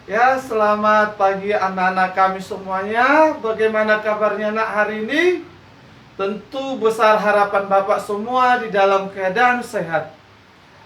Ya, selamat pagi anak-anak kami semuanya. Bagaimana kabarnya nak hari ini? Tentu besar harapan Bapak semua di dalam keadaan sehat.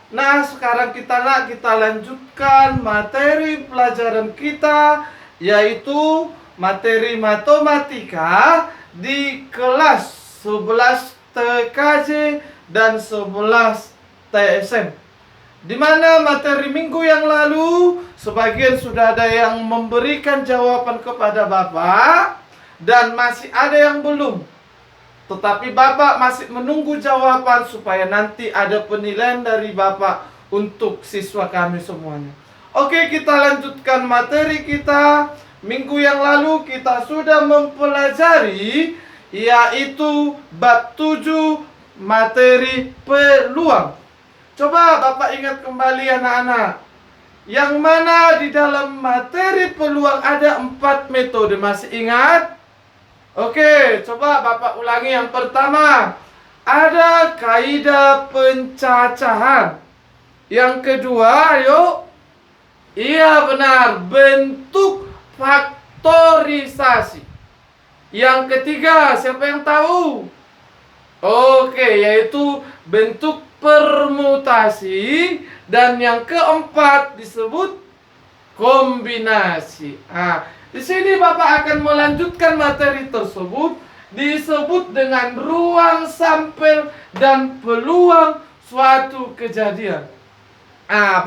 Nah, sekarang kita lanjutkan materi pelajaran kita, yaitu materi matematika di kelas 11 TKJ dan 11 TSM. Di mana materi minggu yang lalu sebagian sudah ada yang memberikan jawaban kepada Bapak dan masih ada yang belum. Tetapi Bapak masih menunggu jawaban supaya nanti ada penilaian dari Bapak untuk siswa kami semuanya. Oke, kita lanjutkan materi kita. Minggu yang lalu kita sudah mempelajari yaitu bab 7 materi peluang. Coba Bapak ingat kembali anak-anak. Yang mana di dalam materi peluang ada 4 metode. Masih ingat? Oke, coba Bapak ulangi yang pertama. Ada kaidah pencacahan. Yang kedua, ayo. Iya benar, bentuk faktorisasi. Yang ketiga, siapa yang tahu? Oke, yaitu bentuk permutasi, dan yang keempat disebut kombinasi. Di sini Bapak akan melanjutkan materi tersebut, disebut dengan ruang sampel dan peluang suatu kejadian.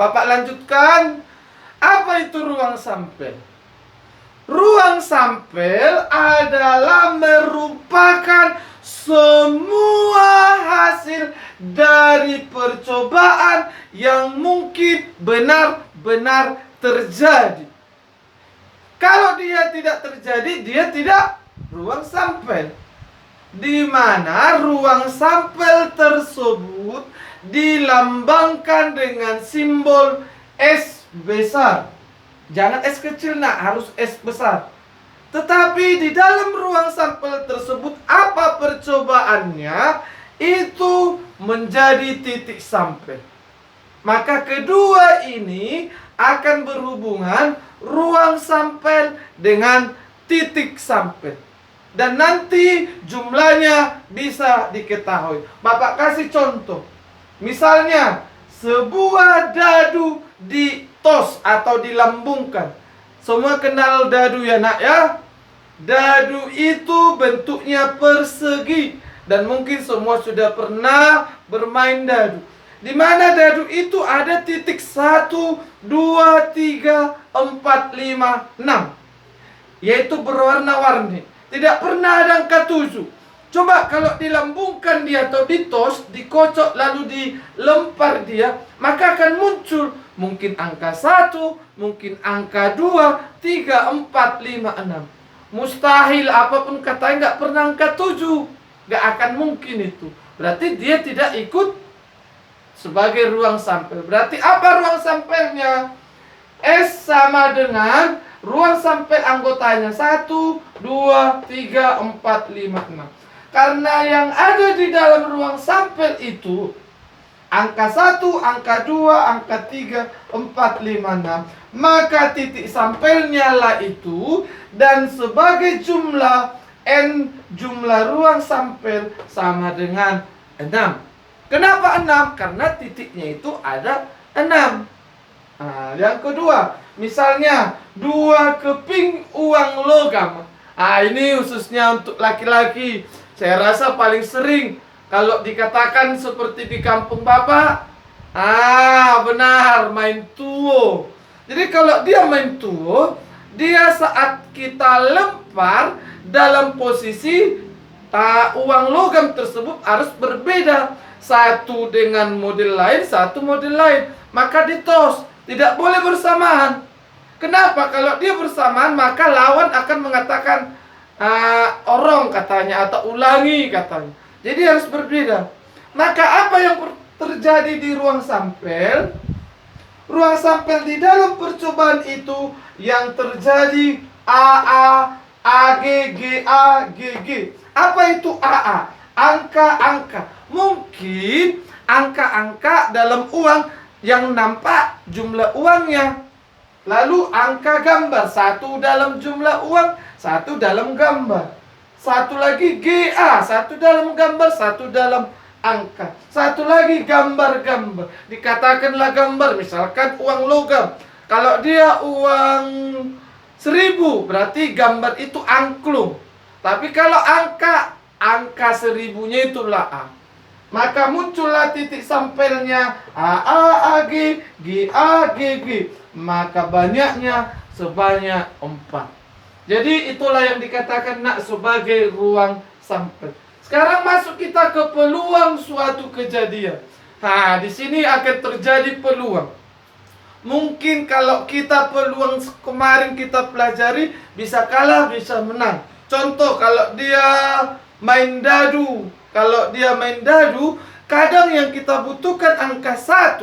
Bapak lanjutkan. Apa itu ruang sampel? Ruang sampel adalah merupakan semua hasil dari percobaan yang mungkin benar-benar terjadi. Kalau dia tidak terjadi, dia tidak ruang sampel. Di mana ruang sampel tersebut dilambangkan dengan simbol S besar. Jangan S kecil nak, harus S besar. Tetapi di dalam ruang sampel tersebut apa percobaannya? Itu menjadi titik sampel. Maka kedua ini akan berhubungan, ruang sampel dengan titik sampel. Dan nanti jumlahnya bisa diketahui. Bapak kasih contoh. Misalnya sebuah dadu ditos atau dilambungkan. Semua kenal dadu ya nak ya? Dadu itu bentuknya persegi. Dan mungkin semua sudah pernah bermain dadu. Di mana dadu itu ada titik 1, 2, 3, 4, 5, 6. Yaitu berwarna-warni. Tidak pernah ada angka 7. Coba kalau dilambungkan dia atau ditos, dikocok lalu dilempar dia, maka akan muncul mungkin angka 1, mungkin angka 2, 3, 4, 5, 6. Mustahil apapun katanya nggak pernah angka 7. Nggak akan mungkin itu. Berarti dia tidak ikut sebagai ruang sampel. Berarti apa ruang sampelnya? S sama dengan ruang sampel anggotanya 1, 2, 3, 4, 5, 6. Karena yang ada di dalam ruang sampel itu angka 1, angka 2, angka 3, 4, 5, 6. Maka titik sampelnya lah itu. Dan sebagai jumlah N, jumlah ruang sampel sama dengan 6. Kenapa 6? Karena titiknya itu ada 6. Yang kedua, misalnya 2 keping uang logam. Ini khususnya untuk laki-laki. Saya rasa paling sering kalau dikatakan seperti di kampung Bapak. Benar, main tuo. Jadi kalau dia main tuo, dia saat kita lempar dalam posisi uang logam tersebut harus berbeda. Satu dengan model lain, satu model lain. Maka ditos, tidak boleh bersamaan. Kenapa? Kalau dia bersamaan, maka lawan akan mengatakan orong katanya, atau ulangi katanya. Jadi harus berbeda. Maka apa yang terjadi di ruang sampel? Ruang sampel di dalam percobaan itu yang terjadi AA, AG, GA, GG. Apa itu AA? Angka-angka. Mungkin angka-angka dalam uang yang nampak jumlah uangnya. Lalu angka gambar, satu dalam jumlah uang, satu dalam gambar. Satu lagi GA, satu dalam gambar, satu dalam angka. Satu lagi gambar-gambar. Dikatakanlah gambar, misalkan uang logam. Kalau dia uang 1.000, berarti gambar itu angklung. Tapi kalau angka 1.000-nya itulah A. Maka muncullah titik sampelnya AAAG, GAGG. Maka banyaknya sebanyak 4. Jadi itulah yang dikatakan nak sebagai ruang sampel. Sekarang masuk kita ke peluang suatu kejadian. Nah, di sini akan terjadi peluang. Mungkin kalau kita peluang kemarin kita pelajari, bisa kalah, bisa menang. Contoh kalau dia main dadu. Kalau dia main dadu, kadang yang kita butuhkan angka 1,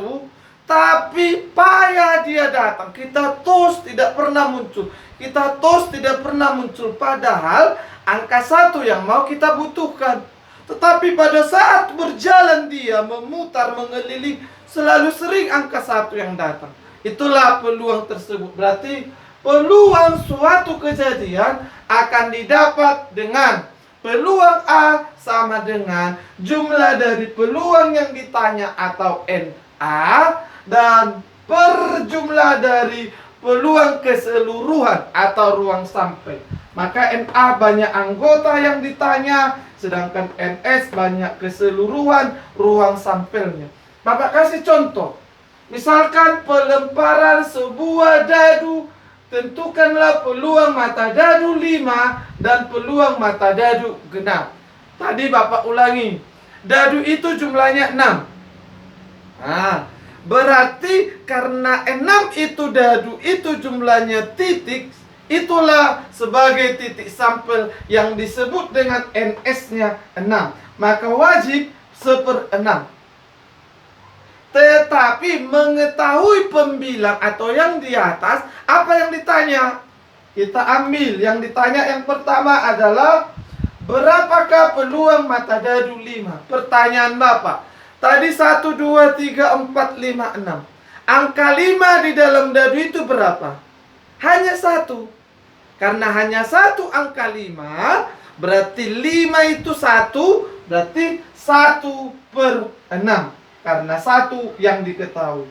tapi payah dia datang. Kita tos tidak pernah muncul. Kita tos tidak pernah muncul. Padahal angka 1 yang mau kita butuhkan. Tetapi pada saat berjalan dia memutar, mengeliling, selalu sering angka 1 yang datang. Itulah peluang tersebut. Berarti peluang suatu kejadian akan didapat dengan peluang A sama dengan jumlah dari peluang yang ditanya atau NA, dan per jumlah dari peluang keseluruhan atau ruang sampel. Maka NA banyak anggota yang ditanya, sedangkan NS banyak keseluruhan ruang sampelnya. Bapak kasih contoh. Misalkan pelemparan sebuah dadu, tentukanlah peluang mata dadu 5 dan peluang mata dadu genap. Tadi Bapak ulangi. Dadu itu jumlahnya 6. Nah, berarti karena 6 itu dadu itu jumlahnya titik, itulah sebagai titik sampel yang disebut dengan NS-nya 6. Maka wajib 1/6. Tetapi mengetahui pembilang atau yang di atas, apa yang ditanya? Kita ambil yang ditanya yang pertama adalah berapakah peluang mata dadu 5? Pertanyaan Bapak. Tadi 1, 2, 3, 4, 5, 6. Angka 5 di dalam dadu itu berapa? Hanya 1. Karena hanya 1 angka 5, berarti 5 itu 1, berarti 1/6. Karena 1 yang diketahui.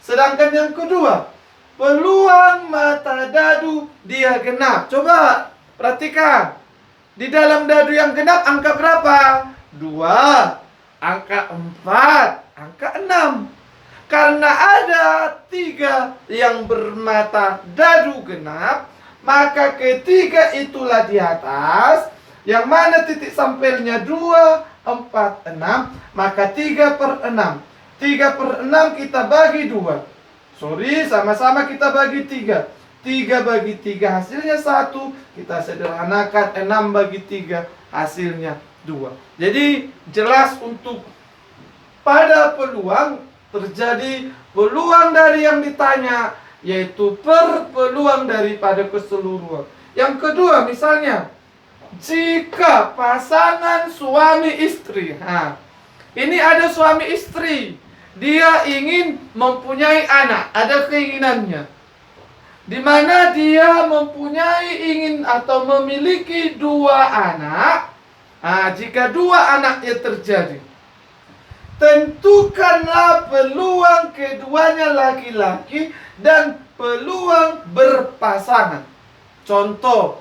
Sedangkan yang kedua, peluang mata dadu dia genap. Coba perhatikan. Di dalam dadu yang genap angka berapa? 2, angka 4, angka 6. Karena ada 3 yang bermata dadu genap, maka ketiga itulah di atas. Yang mana titik sampelnya 2, 4, 6. Maka 3/6. 3/6 kita bagi 2. Sorry, sama-sama kita bagi 3. 3 bagi 3 hasilnya 1. Kita sederhanakan 6 bagi 3 hasilnya 2. Jadi jelas untuk pada peluang terjadi peluang dari yang ditanya, yaitu per peluang daripada keseluruhan. Yang kedua misalnya, jika pasangan suami istri, ini ada suami istri, dia ingin mempunyai anak, ada keinginannya, di mana dia mempunyai ingin atau memiliki 2 anak. Jika 2 anaknya terjadi, tentukanlah peluang keduanya laki-laki dan peluang berpasangan. Contoh,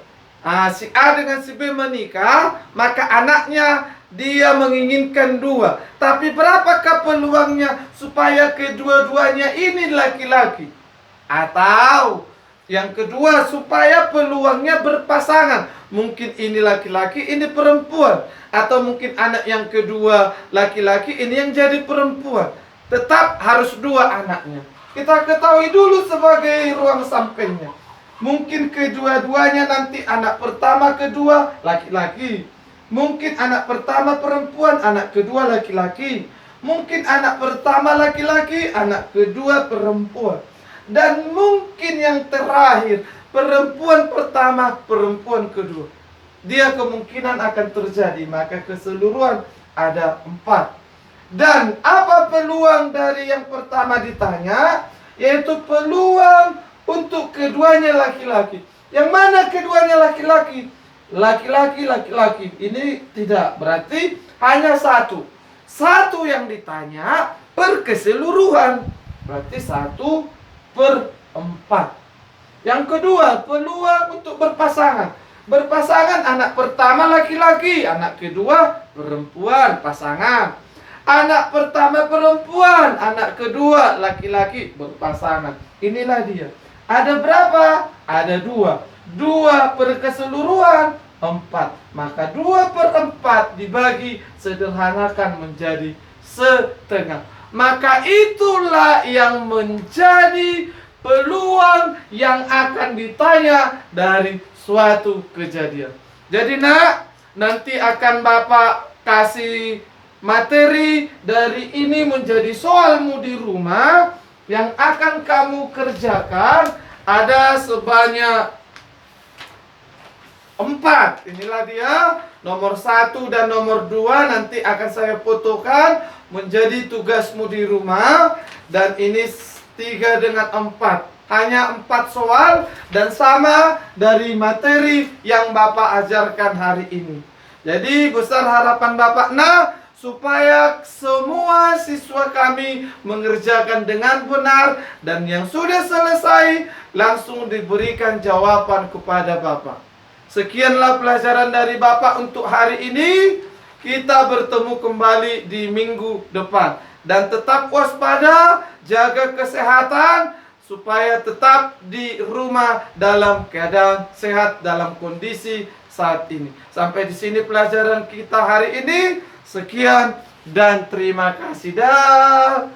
si A dengan si B menikah, maka anaknya dia menginginkan 2. Tapi berapakah peluangnya supaya kedua-duanya ini laki-laki? Atau yang kedua, supaya peluangnya berpasangan. Mungkin ini laki-laki, ini perempuan. Atau mungkin anak yang kedua laki-laki, ini yang jadi perempuan. Tetap harus 2 anaknya. Kita ketahui dulu sebagai ruang sampelnya. Mungkin kedua-duanya nanti anak pertama, kedua laki-laki. Mungkin anak pertama perempuan, anak kedua laki-laki. Mungkin anak pertama laki-laki, anak kedua perempuan. Dan mungkin yang terakhir, perempuan pertama, perempuan kedua. Dia kemungkinan akan terjadi. Maka keseluruhan ada 4. Dan apa peluang dari yang pertama ditanya? Yaitu peluang untuk keduanya laki-laki. Yang mana keduanya laki-laki? Laki-laki, laki-laki. Ini tidak, berarti hanya satu. Satu yang ditanya per keseluruhan. Berarti 1/4. Yang kedua, peluang untuk berpasangan. Berpasangan, anak pertama laki-laki, anak kedua perempuan, pasangan. Anak pertama perempuan, anak kedua laki-laki, berpasangan. Inilah dia. Ada berapa? Ada 2. 2 per keseluruhan 4. Maka 2/4 dibagi, sederhanakan menjadi setengah. Maka itulah yang menjadi peluang yang akan ditanya dari suatu kejadian. Jadi nak, nanti akan Bapak kasih materi dari ini menjadi soalmu di rumah. Yang akan kamu kerjakan ada sebanyak 4. Inilah dia. Nomor 1 dan nomor 2 nanti akan saya fotokan menjadi tugasmu di rumah. Dan ini 3 dengan 4. Hanya 4 soal dan sama dari materi yang Bapak ajarkan hari ini. Jadi besar harapan Bapak supaya semua siswa kami mengerjakan dengan benar, dan yang sudah selesai langsung diberikan jawaban kepada Bapak. Sekianlah pelajaran dari Bapak untuk hari ini. Kita bertemu kembali di minggu depan. Dan tetap waspada, jaga kesehatan, supaya tetap di rumah dalam keadaan sehat dalam kondisi saat ini. Sampai di sini pelajaran kita hari ini. Sekian dan terima kasih. Dah.